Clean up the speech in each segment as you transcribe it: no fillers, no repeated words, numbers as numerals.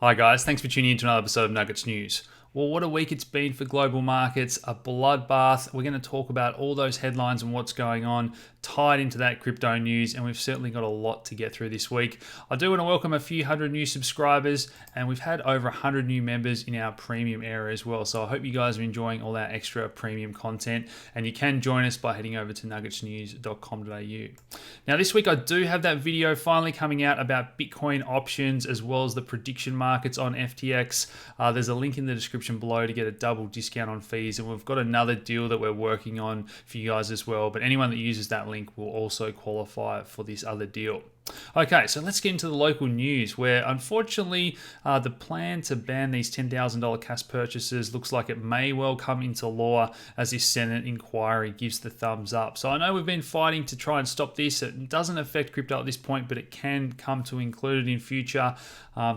Hi guys, thanks for tuning in to another episode of Nuggets News. Well, what a week it's been for global markets, a bloodbath. We're going to talk about all those headlines and what's going on tied into that crypto news, and we've certainly got a lot to get through this week. I do want to welcome a few hundred new subscribers, and we've had over 100 new members in our premium area as well. So I hope you guys are enjoying all our extra premium content, and you can join us by heading over to nuggetsnews.com.au. Now this week I do have that video finally coming out about Bitcoin options as well as the prediction markets on FTX. There's a link in the description below to get a double discount on fees, and we've got another deal that we're working on for you guys as well, but anyone that uses that link will also qualify for this other deal. Okay, so let's get into the local news where unfortunately the plan to ban these $10,000 cash purchases looks like it may well come into law as this Senate inquiry gives the thumbs up. So I know we've been fighting to try and stop this. It doesn't affect crypto at this point, but it can come to include it in future.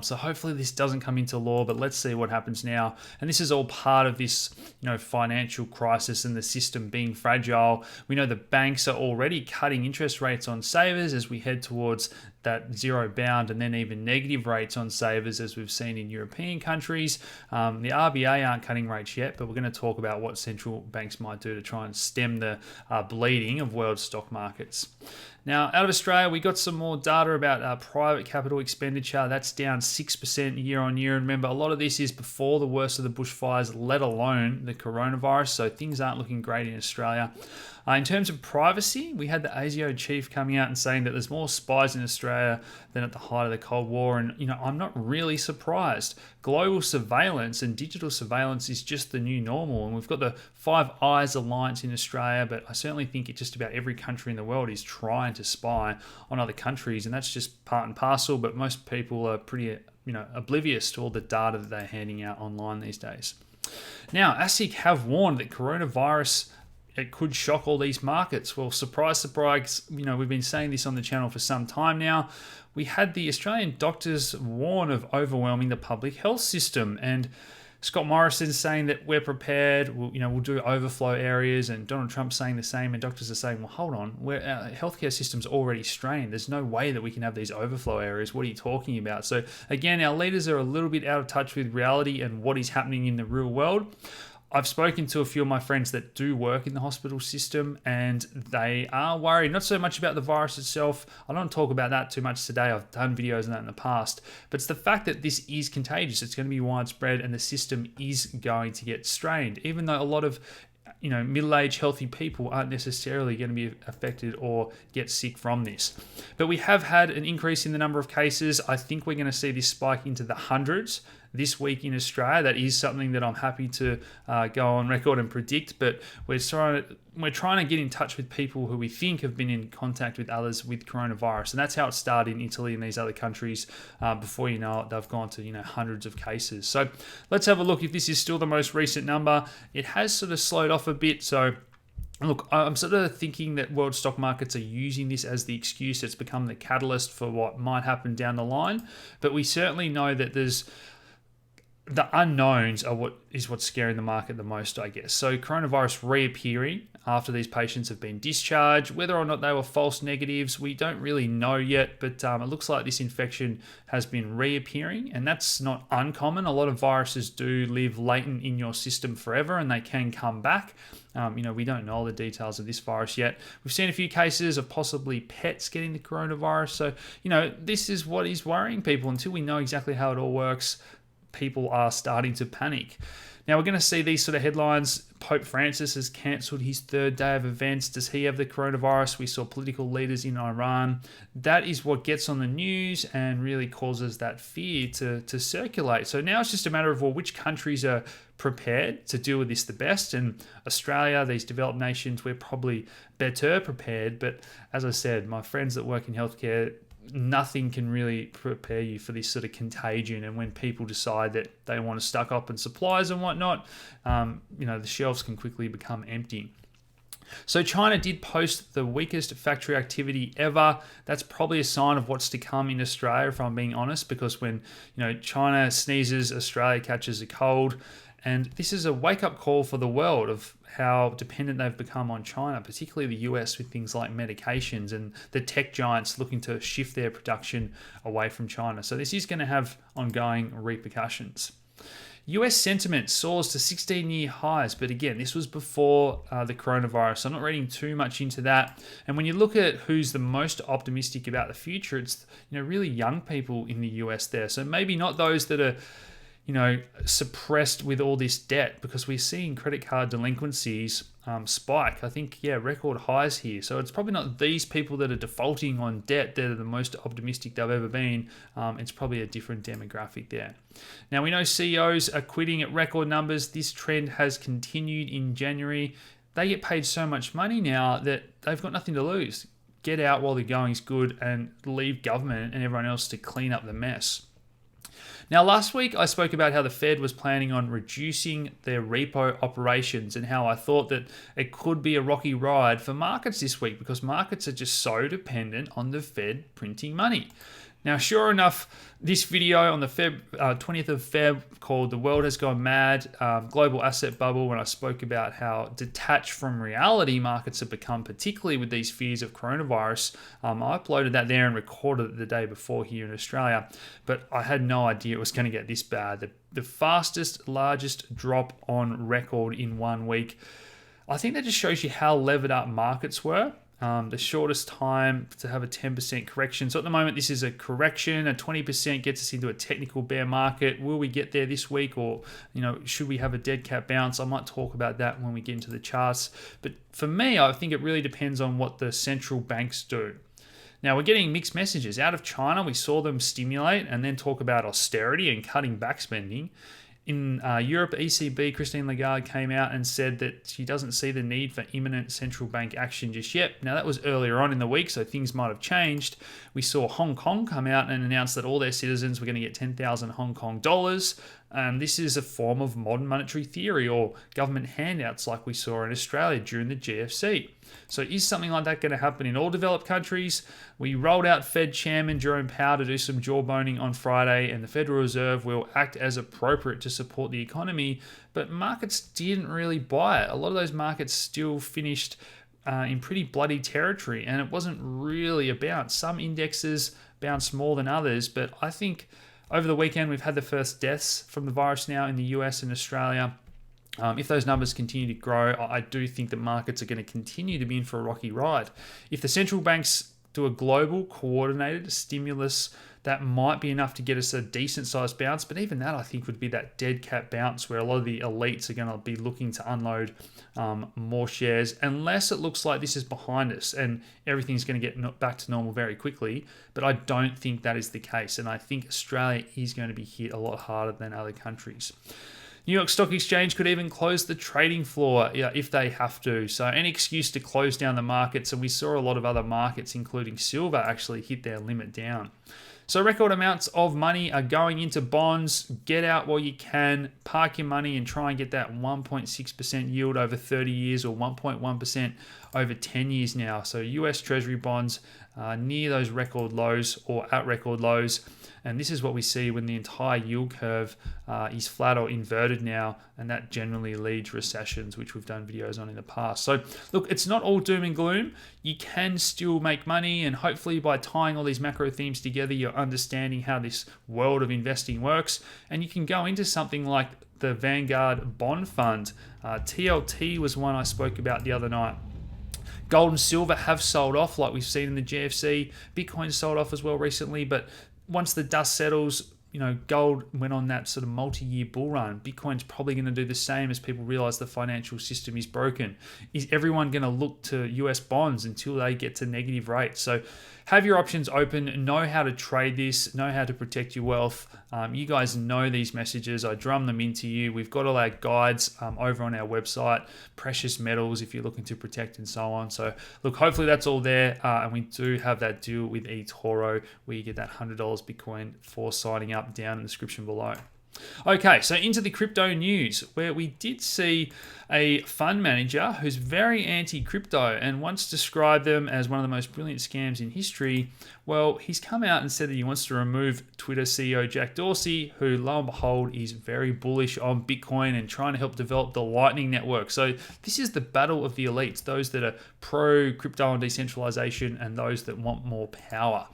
So hopefully this doesn't come into law, but let's see what happens now. And this is all part of this, financial crisis and the system being fragile. We know the banks are already cutting interest rates on savers as we head towards that zero bound and then even negative rates on savers as we've seen in European countries. The RBA aren't cutting rates yet, but we're going to talk about what central banks might do to try and stem the bleeding of world stock markets. Now, out of Australia, we got some more data about private capital expenditure. That's down 6% year on year. And remember, a lot of this is before the worst of the bushfires, let alone the coronavirus. So things aren't looking great in Australia. In terms of privacy, we had the ASIO chief coming out and saying that there's more spies in Australia than at the height of the Cold War. And, I'm not really surprised. Global surveillance and digital surveillance is just the new normal. And we've got the Five Eyes Alliance in Australia, but I certainly think just about every country in the world is trying to spy on other countries. And that's just part and parcel, but most people are pretty, oblivious to all the data that they're handing out online these days. Now, ASIC have warned that coronavirus it could shock all these markets. Well, surprise, surprise, we've been saying this on the channel for some time now. We had the Australian doctors warn of overwhelming the public health system, and Scott Morrison saying that we're prepared, we'll do overflow areas, and Donald Trump saying the same, and doctors are saying, well, hold on, our healthcare system's already strained. There's no way that we can have these overflow areas. What are you talking about? So again, our leaders are a little bit out of touch with reality and what is happening in the real world. I've spoken to a few of my friends that do work in the hospital system, and they are worried, not so much about the virus itself. I don't talk about that too much today. I've done videos on that in the past, but it's the fact that this is contagious. It's going to be widespread and the system is going to get strained, even though a lot of middle-aged healthy people aren't necessarily going to be affected or get sick from this. But we have had an increase in the number of cases. I think we're going to see this spike into the hundreds this week in Australia. That is something that I'm happy to go on record and predict, but we're trying to get in touch with people who we think have been in contact with others with coronavirus, and that's how it started in Italy and these other countries. Before you know it, they've gone to hundreds of cases. So let's have a look if this is still the most recent number. It has sort of slowed off a bit, so look, I'm sort of thinking that world stock markets are using this as the excuse. It's become the catalyst for what might happen down the line, but we certainly know that there's the unknowns are what's scaring the market the most, I guess. So coronavirus reappearing after these patients have been discharged, whether or not they were false negatives, we don't really know yet, but it looks like this infection has been reappearing, and that's not uncommon. A lot of viruses do live latent in your system forever, and they can come back. We don't know all the details of this virus yet. We've seen a few cases of possibly pets getting the coronavirus. So, this is what is worrying people. Until we know exactly how it all works, people are starting to panic. Now we're going to see these sort of headlines. Pope Francis has cancelled his third day of events. Does he have the coronavirus? We saw political leaders in Iran. That is what gets on the news and really causes that fear to circulate. So now it's just a matter of, which countries are prepared to deal with this the best? And Australia, these developed nations, we're probably better prepared. But as I said, my friends that work in healthcare, nothing can really prepare you for this sort of contagion. And when people decide that they want to stock up on supplies and whatnot, the shelves can quickly become empty. So China did post the weakest factory activity ever. That's probably a sign of what's to come in Australia, if I'm being honest, because when China sneezes, Australia catches a cold. And this is a wake-up call for the world of how dependent they've become on China, particularly the US with things like medications and the tech giants looking to shift their production away from China. So this is going to have ongoing repercussions. US sentiment soars to 16-year highs, but again, this was before the coronavirus, so I'm not reading too much into that. And when you look at who's the most optimistic about the future, it's really young people in the US there. So maybe not those that are suppressed with all this debt, because we're seeing credit card delinquencies spike. I think, record highs here. So it's probably not these people that are defaulting on debt that are the most optimistic they've ever been. It's probably a different demographic there. Now, we know CEOs are quitting at record numbers. This trend has continued in January. They get paid so much money now that they've got nothing to lose. Get out while the going's good and leave government and everyone else to clean up the mess. Now, last week I spoke about how the Fed was planning on reducing their repo operations and how I thought that it could be a rocky ride for markets this week because markets are just so dependent on the Fed printing money. Now, sure enough, this video on the 20th of Feb called The World Has Gone Mad, Global Asset Bubble, when I spoke about how detached from reality markets have become, particularly with these fears of coronavirus. I uploaded that there and recorded it the day before here in Australia, but I had no idea it was going to get this bad. The fastest, largest drop on record in 1 week. I think that just shows you how levered up markets were. The shortest time to have a 10% correction. So at the moment, this is a correction. A 20% gets us into a technical bear market. Will we get there this week, or should we have a dead cat bounce? I might talk about that when we get into the charts. But for me, I think it really depends on what the central banks do. Now, we're getting mixed messages. Out of China, we saw them stimulate and then talk about austerity and cutting back spending. In Europe, ECB, Christine Lagarde came out and said that she doesn't see the need for imminent central bank action just yet. Now, that was earlier on in the week, so things might have changed. We saw Hong Kong come out and announce that all their citizens were going to get 10,000 Hong Kong dollars. This is a form of modern monetary theory or government handouts like we saw in Australia during the GFC. So is something like that going to happen in all developed countries? We rolled out Fed Chairman Jerome Powell to do some jawboning on Friday, and the Federal Reserve will act as appropriate to support the economy, but markets didn't really buy it. A lot of those markets still finished in pretty bloody territory, and it wasn't really a bounce. Some indexes bounced more than others, but I think over the weekend we've had the first deaths from the virus now in the US and Australia. If those numbers continue to grow, I do think that markets are going to continue to be in for a rocky ride. If the central banks do a global coordinated stimulus, that might be enough to get us a decent sized bounce. But even that, I think, would be that dead cat bounce where a lot of the elites are going to be looking to unload more shares, unless it looks like this is behind us and everything's going to get back to normal very quickly. But I don't think that is the case. And I think Australia is going to be hit a lot harder than other countries. New York Stock Exchange could even close the trading floor if they have to. So any excuse to close down the markets, and we saw a lot of other markets, including silver, actually hit their limit down. So record amounts of money are going into bonds. Get out while you can, park your money and try and get that 1.6% yield over 30 years or 1.1% over 10 years now. So US Treasury bonds near those record lows or at record lows. And this is what we see when the entire yield curve is flat or inverted now, and that generally leads recessions, which we've done videos on in the past. So look, it's not all doom and gloom. You can still make money, and hopefully by tying all these macro themes together, you're understanding how this world of investing works, and you can go into something like the Vanguard Bond Fund. TLT was one I spoke about the other night. Gold and silver have sold off like we've seen in the GFC. Bitcoin sold off as well recently, but once the dust settles, gold went on that sort of multi-year bull run. Bitcoin's probably going to do the same as people realize the financial system is broken. Is everyone going to look to US bonds until they get to negative rates? So have your options open, know how to trade this, know how to protect your wealth. You guys know these messages. I drum them into you. We've got all our guides over on our website, precious metals if you're looking to protect and so on. So look, hopefully that's all there. And we do have that deal with eToro where you get that $100 Bitcoin for signing up down in the description below. Okay, so into the crypto news, where we did see a fund manager who's very anti-crypto and once described them as one of the most brilliant scams in history. Well, he's come out and said that he wants to remove Twitter CEO Jack Dorsey, who, lo and behold, is very bullish on Bitcoin and trying to help develop the Lightning Network. So this is the battle of the elites, those that are pro-crypto and decentralization and those that want more power.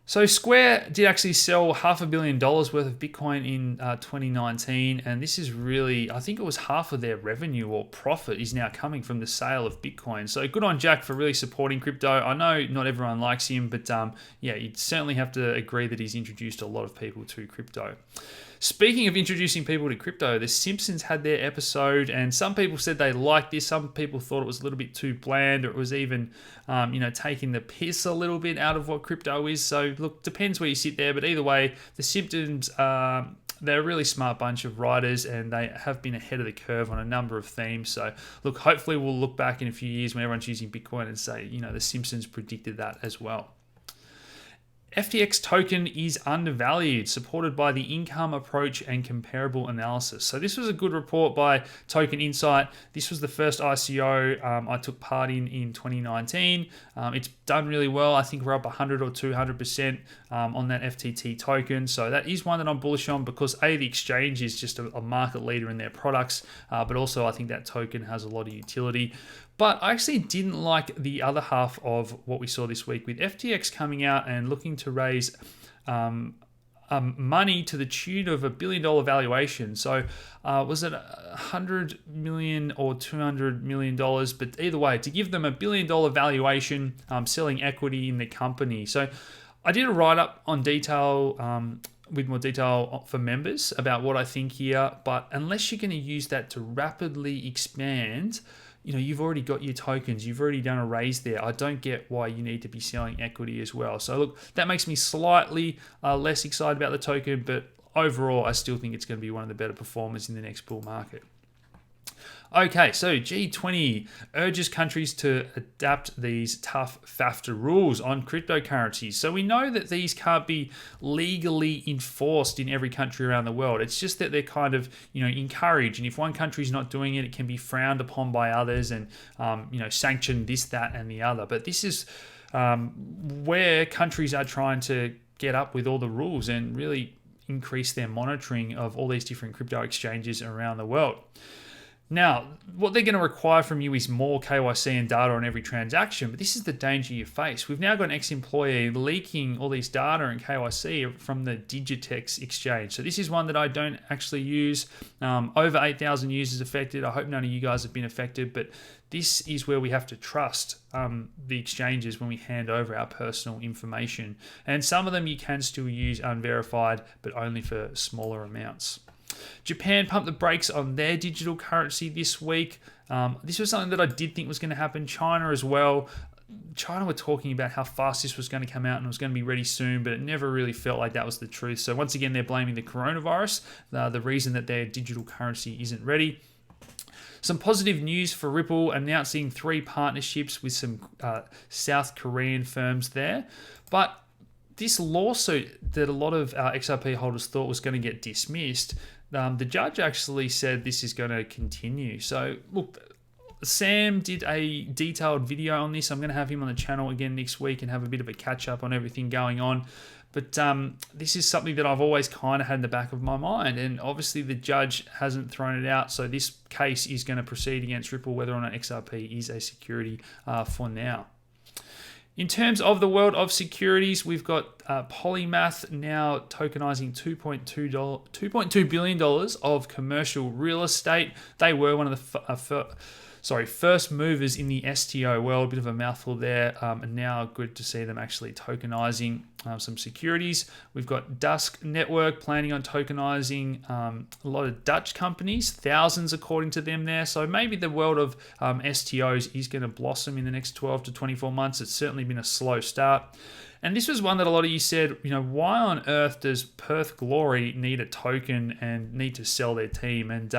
So Square did actually sell $500 million worth of Bitcoin in 2019, and this is really, I think it was half of their revenue or profit is now coming from the sale of Bitcoin. So good on Jack for really supporting crypto. I know not everyone likes him, but yeah, you'd certainly have to agree that he's introduced a lot of people to crypto. Speaking of introducing people to crypto, the Simpsons had their episode, and some people said they liked this. Some people thought it was a little bit too bland, or it was even, taking the piss a little bit out of what crypto is. So, look, depends where you sit there. But either way, the Simpsons, they're a really smart bunch of writers, and they have been ahead of the curve on a number of themes. So, look, hopefully we'll look back in a few years when everyone's using Bitcoin and say, the Simpsons predicted that as well. FTX token is undervalued, supported by the income approach and comparable analysis. So this was a good report by Token Insight. This was the first ICO I took part in 2019. It's done really well. I think we're up 100 or 200% on that FTT token. So that is one that I'm bullish on because the exchange is just a market leader in their products, but also I think that token has a lot of utility. But I actually didn't like the other half of what we saw this week with FTX coming out and looking to raise money to the tune of $1 billion valuation. So was it $100 million or $200 million? But either way, to give them $1 billion valuation, selling equity in the company. So I did a write-up on detail with more detail for members about what I think here. But unless you're going to use that to rapidly expand, you've already got your tokens. You've already done a raise there. I don't get why you need to be selling equity as well. So look, that makes me slightly less excited about the token, but overall, I still think it's going to be one of the better performers in the next bull market. Okay, so G20 urges countries to adapt these tough FATF rules on cryptocurrencies. So we know that these can't be legally enforced in every country around the world. It's just that they're kind of, encouraged. And if one country's not doing it, it can be frowned upon by others and, sanction this, that, and the other. But this is where countries are trying to get up with all the rules and really increase their monitoring of all these different crypto exchanges around the world. Now, what they're going to require from you is more KYC and data on every transaction, but this is the danger you face. We've now got an ex-employee leaking all these data and KYC from the Digitex exchange. So this is one that I don't actually use. Over 8,000 users affected. I hope none of you guys have been affected, but this is where we have to trust the exchanges when we hand over our personal information. And some of them you can still use unverified, but only for smaller amounts. Japan pumped the brakes on their digital currency this week. This was something that I did think was going to happen. China as well. China were talking about how fast this was going to come out and it was going to be ready soon, but it never really felt like that was the truth. So once again, they're blaming the coronavirus, the reason that their digital currency isn't ready. Some positive news for Ripple, announcing 3 partnerships with some South Korean firms there. But this lawsuit that a lot of XRP holders thought was going to get dismissed, the judge actually said this is going to continue. So look, Sam did a detailed video on this. I'm going to have him on the channel again next week and have a bit of a catch up on everything going on. But this is something that I've always kind of had in the back of my mind. And obviously the judge hasn't thrown it out. So this case is going to proceed against Ripple, whether or not XRP is a security for now. In terms of the world of securities, we've got Polymath now tokenizing $2.2 billion of commercial real estate. They were one of the first movers in the STO world. A bit of a mouthful there. And now good to see them actually tokenizing some securities. We've got Dusk Network planning on tokenizing a lot of Dutch companies, thousands according to them there. So maybe the world of STOs is going to blossom in the next 12 to 24 months. It's certainly been a slow start. And this was one that a lot of you said, why on earth does Perth Glory need a token and need to sell their team? And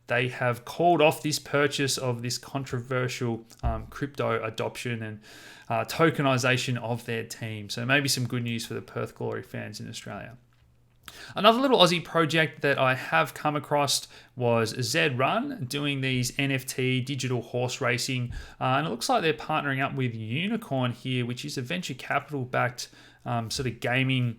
they have called off this purchase of this controversial crypto adoption and tokenization of their team. So maybe some good news for the Perth Glory fans in Australia. Another little Aussie project that I have come across was Zrun, doing these NFT digital horse racing. And it looks like they're partnering up with Unicorn here, which is a venture capital backed sort of gaming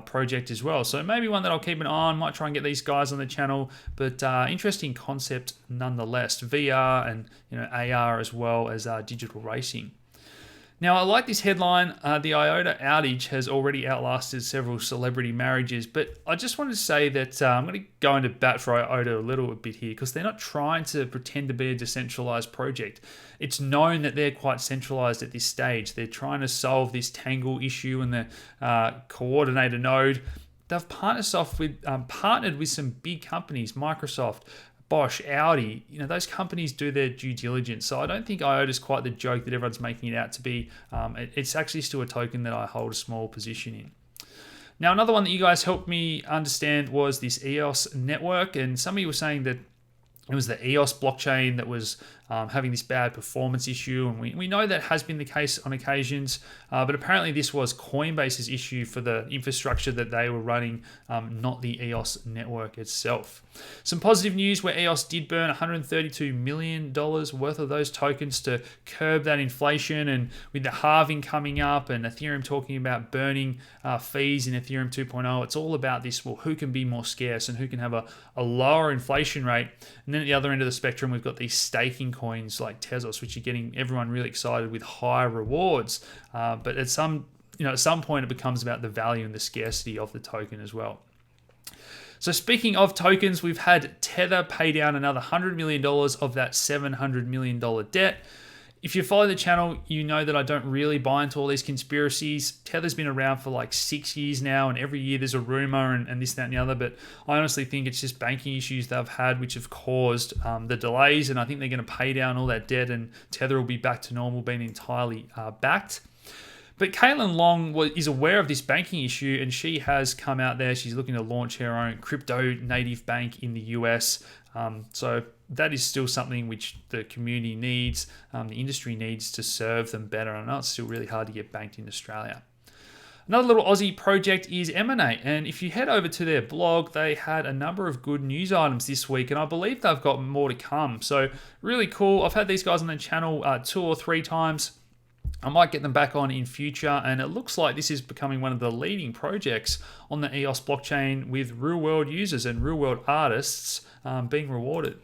project as well. So maybe one that I'll keep an eye on. Might try and get these guys on the channel, but interesting concept nonetheless. VR and AR as well as digital racing. Now, I like this headline. The IOTA outage has already outlasted several celebrity marriages, but I just wanted to say that I'm going to go into bat for IOTA a little bit here because they're not trying to pretend to be a decentralized project. It's known that they're quite centralized at this stage. They're trying to solve this Tangle issue and the coordinator node. They've partnered with some big companies, Microsoft, Bosch, Audi, those companies do their due diligence. So I don't think IOTA is quite the joke that everyone's making it out to be. It's actually still a token that I hold a small position in. Now, another one that you guys helped me understand was this EOS network. And some of you were saying that it was the EOS blockchain that was having this bad performance issue. And we know that has been the case on occasions. But apparently this was Coinbase's issue for the infrastructure that they were running, not the EOS network itself. Some positive news where EOS did burn $132 million worth of those tokens to curb that inflation. And with the halving coming up and Ethereum talking about burning fees in Ethereum 2.0, it's all about this, well, who can be more scarce and who can have a lower inflation rate. And then at the other end of the spectrum, we've got these staking coins like Tezos, which are getting everyone really excited with higher rewards. But at some point, it becomes about the value and the scarcity of the token as well. So speaking of tokens, we've had Tether pay down another $100 million of that $700 million debt. If you follow the channel, you know that I don't really buy into all these conspiracies. Tether's been around for like 6 years now, and every year there's a rumor and this, that, and the other. But I honestly think it's just banking issues they've had which have caused the delays. And I think they're going to pay down all that debt, and Tether will be back to normal, being entirely backed. But Caitlin Long is aware of this banking issue, and she has come out there. She's looking to launch her own crypto native bank in the US. So that is still something which the community needs, the industry needs to serve them better. I know it's still really hard to get banked in Australia. Another little Aussie project is Emanate, and if you head over to their blog, they had a number of good news items this week, and I believe they've got more to come. So really cool. I've had these guys on the channel 2 or 3 times. I might get them back on in future, and it looks like this is becoming one of the leading projects on the EOS blockchain with real-world users and real-world artists being rewarded.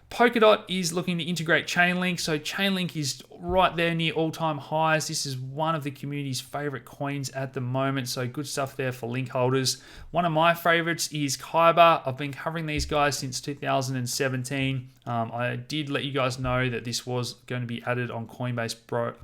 Polkadot is looking to integrate Chainlink. So Chainlink is right there near all-time highs. This is one of the community's favorite coins at the moment. So good stuff there for link holders. One of my favorites is Kyber. I've been covering these guys since 2017. I did let you guys know that this was going to be added on Coinbase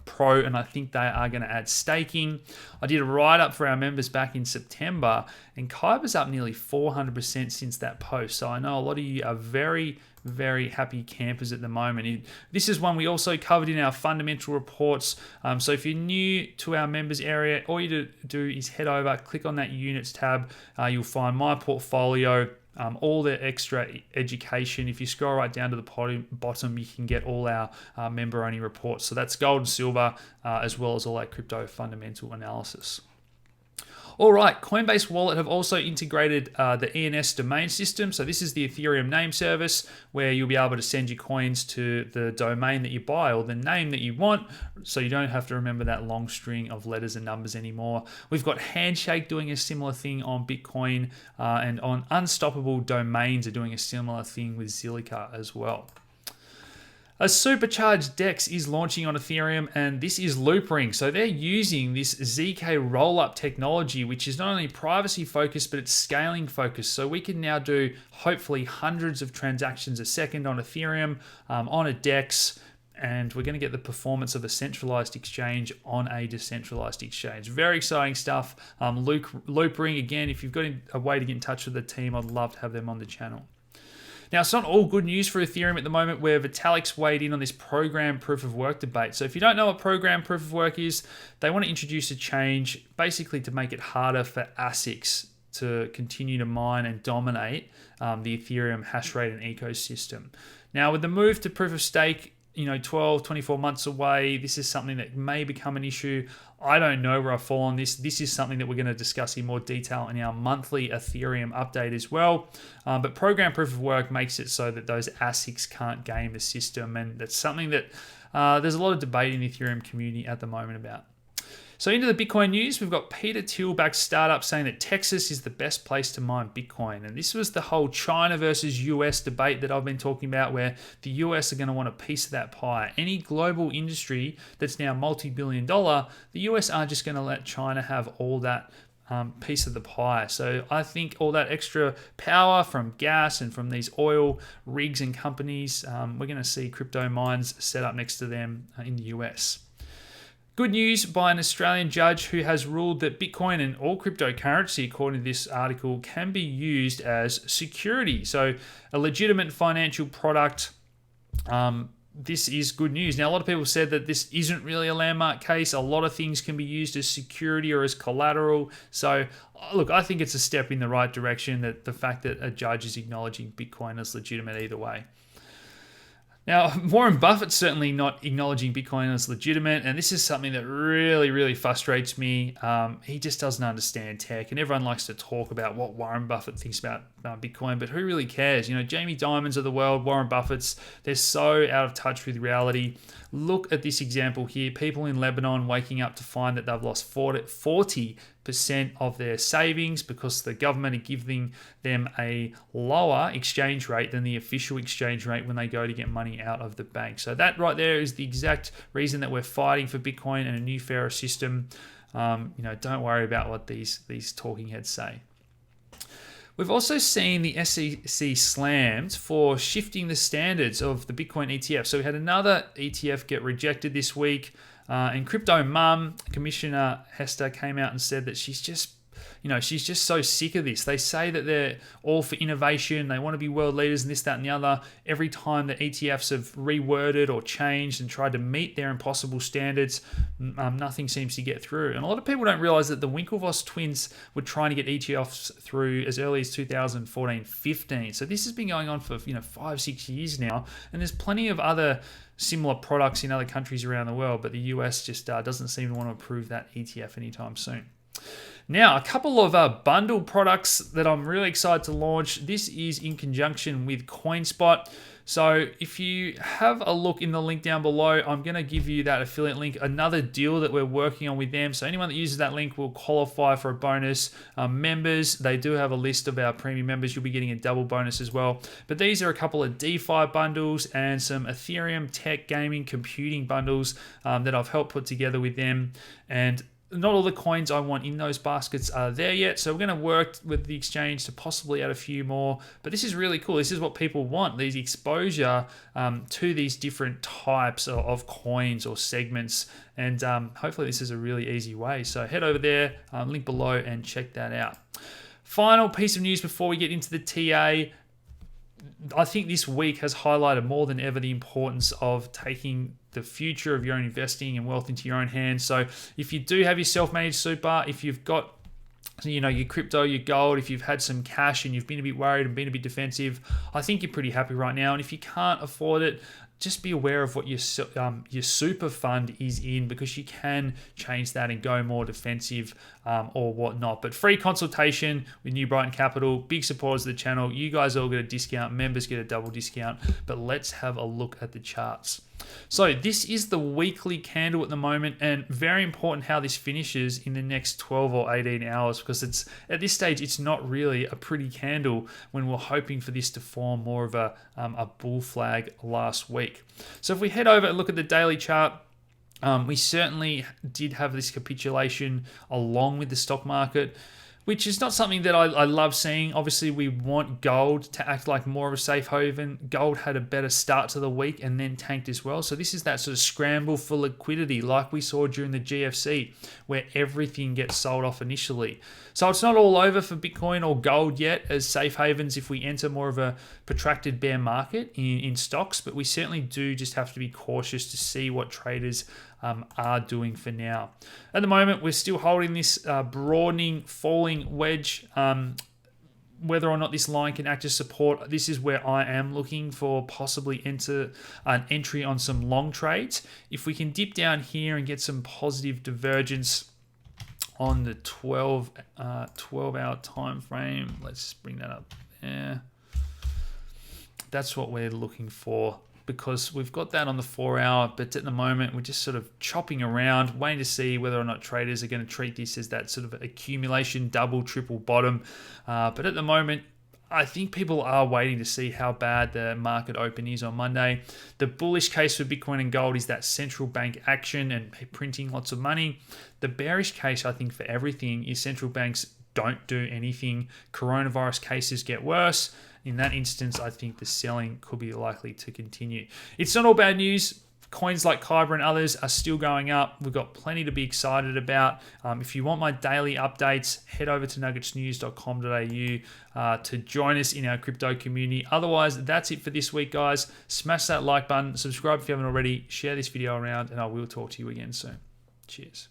Pro, and I think they are going to add staking. I did a write-up for our members back in September, and Kyber's up nearly 400% since that post. So I know a lot of you are very, very happy campers at the moment. This is one we also covered in our fundamental reports. So if you're new to our members area, all you do is head over, click on that units tab. You'll find my portfolio, all the extra education. If you scroll right down to the bottom, you can get all our member-only reports. So that's gold and silver, as well as all our crypto fundamental analysis. All right, Coinbase Wallet have also integrated the ENS domain system. So this is the Ethereum name service where you'll be able to send your coins to the domain that you buy or the name that you want, so you don't have to remember that long string of letters and numbers anymore. We've got Handshake doing a similar thing on Bitcoin, and on Unstoppable Domains are doing a similar thing with Zilliqa as well. A supercharged DEX is launching on Ethereum, and this is Loopring. So they're using this ZK rollup technology, which is not only privacy focused, but it's scaling focused. So we can now do hopefully hundreds of transactions a second on Ethereum, on a DEX, and we're going to get the performance of a centralized exchange on a decentralized exchange. Very exciting stuff. Loopring, again, if you've got a way to get in touch with the team, I'd love to have them on the channel. Now, it's not all good news for Ethereum at the moment, where Vitalik's weighed in on this program proof of work debate. So if you don't know what program proof of work is, they want to introduce a change basically to make it harder for ASICs to continue to mine and dominate the Ethereum hash rate and ecosystem. Now, with the move to proof of stake, 12, 24 months away. This is something that may become an issue. I don't know where I fall on this. This is something that we're going to discuss in more detail in our monthly Ethereum update as well. But program proof of work makes it so that those ASICs can't game the system. And that's something that there's a lot of debate in the Ethereum community at the moment about. So into the Bitcoin news, we've got Peter Thiel-backed startup saying that Texas is the best place to mine Bitcoin. And this was the whole China versus US debate that I've been talking about, where the US are going to want a piece of that pie. Any global industry that's now multi-billion dollar, the US aren't just going to let China have all that piece of the pie. So I think all that extra power from gas and from these oil rigs and companies, we're going to see crypto mines set up next to them in the US. Good news by an Australian judge who has ruled that Bitcoin and all cryptocurrency, according to this article, can be used as security. So a legitimate financial product. This is good news. Now, a lot of people said that this isn't really a landmark case. A lot of things can be used as security or as collateral. So, look, I think it's a step in the right direction, that the fact that a judge is acknowledging Bitcoin as legitimate either way. Now, Warren Buffett's certainly not acknowledging Bitcoin as legitimate, and this is something that really, really frustrates me. He just doesn't understand tech, and everyone likes to talk about what Warren Buffett thinks about Bitcoin, but who really cares? Jamie Dimons of the world, Warren Buffett's, they're so out of touch with reality. Look at this example here. People in Lebanon waking up to find that they've lost 40% of their savings because the government are giving them a lower exchange rate than the official exchange rate when they go to get money out of the bank. So that right there is the exact reason that we're fighting for Bitcoin and a new fairer system. Don't worry about what these talking heads say. We've also seen the SEC slammed for shifting the standards of the Bitcoin ETF. So we had another ETF get rejected this week. And Crypto Mum, Commissioner Hester, came out and said that she's just so sick of this. They say that they're all for innovation. They want to be world leaders and this, that, and the other. Every time the ETFs have reworded or changed and tried to meet their impossible standards, nothing seems to get through. And a lot of people don't realize that the Winklevoss twins were trying to get ETFs through as early as 2014-15. So this has been going on for 5-6 years now. And there's plenty of other similar products in other countries around the world, but the US just doesn't seem to want to approve that ETF anytime soon. Now, a couple of bundle products that I'm really excited to launch. This is in conjunction with CoinSpot. So if you have a look in the link down below, I'm going to give you that affiliate link, another deal that we're working on with them. So anyone that uses that link will qualify for a bonus. Members, they do have a list of our premium members. You'll be getting a double bonus as well. But these are a couple of DeFi bundles and some Ethereum tech gaming computing bundles that I've helped put together with them. And not all the coins I want in those baskets are there yet, so we're going to work with the exchange to possibly add a few more. But this is really cool. This is what people want, these exposure to these different types of coins or segments, and hopefully this is a really easy way. So head over there, link below, and check that out. Final piece of news before we get into the TA. I think this week has highlighted more than ever the importance of taking the future of your own investing and wealth into your own hands. So if you do have your self-managed super, if you've got your crypto, your gold, if you've had some cash and you've been a bit worried and been a bit defensive, I think you're pretty happy right now. And if you can't afford it, just be aware of what your super fund is in, because you can change that and go more defensive or whatnot. But free consultation with New Brighton Capital, big supporters of the channel. You guys all get a discount, members get a double discount. But let's have a look at the charts. So this is the weekly candle at the moment, and very important how this finishes in the next 12 or 18 hours, because it's at this stage it's not really a pretty candle when we're hoping for this to form more of a bull flag last week. So if we head over and look at the daily chart, we certainly did have this capitulation along with the stock market, which is not something that I love seeing. Obviously, we want gold to act like more of a safe haven. Gold had a better start to the week and then tanked as well. So this is that sort of scramble for liquidity like we saw during the GFC, where everything gets sold off initially. So it's not all over for Bitcoin or gold yet as safe havens if we enter more of a protracted bear market in stocks, but we certainly do just have to be cautious to see what traders are doing for now. At the moment, we're still holding this broadening, falling wedge. whether or not this line can act as support, this is where I am looking for possibly an entry on some long trades. If we can dip down here and get some positive divergence on the 12-hour time frame, let's bring that up there. That's what we're looking for, because we've got that on the 4-hour, but at the moment we're just sort of chopping around, waiting to see whether or not traders are going to treat this as that sort of accumulation, double, triple bottom. But at the moment, I think people are waiting to see how bad the market open is on Monday. The bullish case for Bitcoin and gold is that central bank action and printing lots of money. The bearish case, I think, for everything is central banks don't do anything. Coronavirus cases get worse. In that instance, I think the selling could be likely to continue. It's not all bad news. Coins like Kyber and others are still going up. We've got plenty to be excited about. If you want my daily updates, head over to nuggetsnews.com.au to join us in our crypto community. Otherwise, that's it for this week, guys. Smash that like button, subscribe if you haven't already, share this video around, and I will talk to you again soon. Cheers.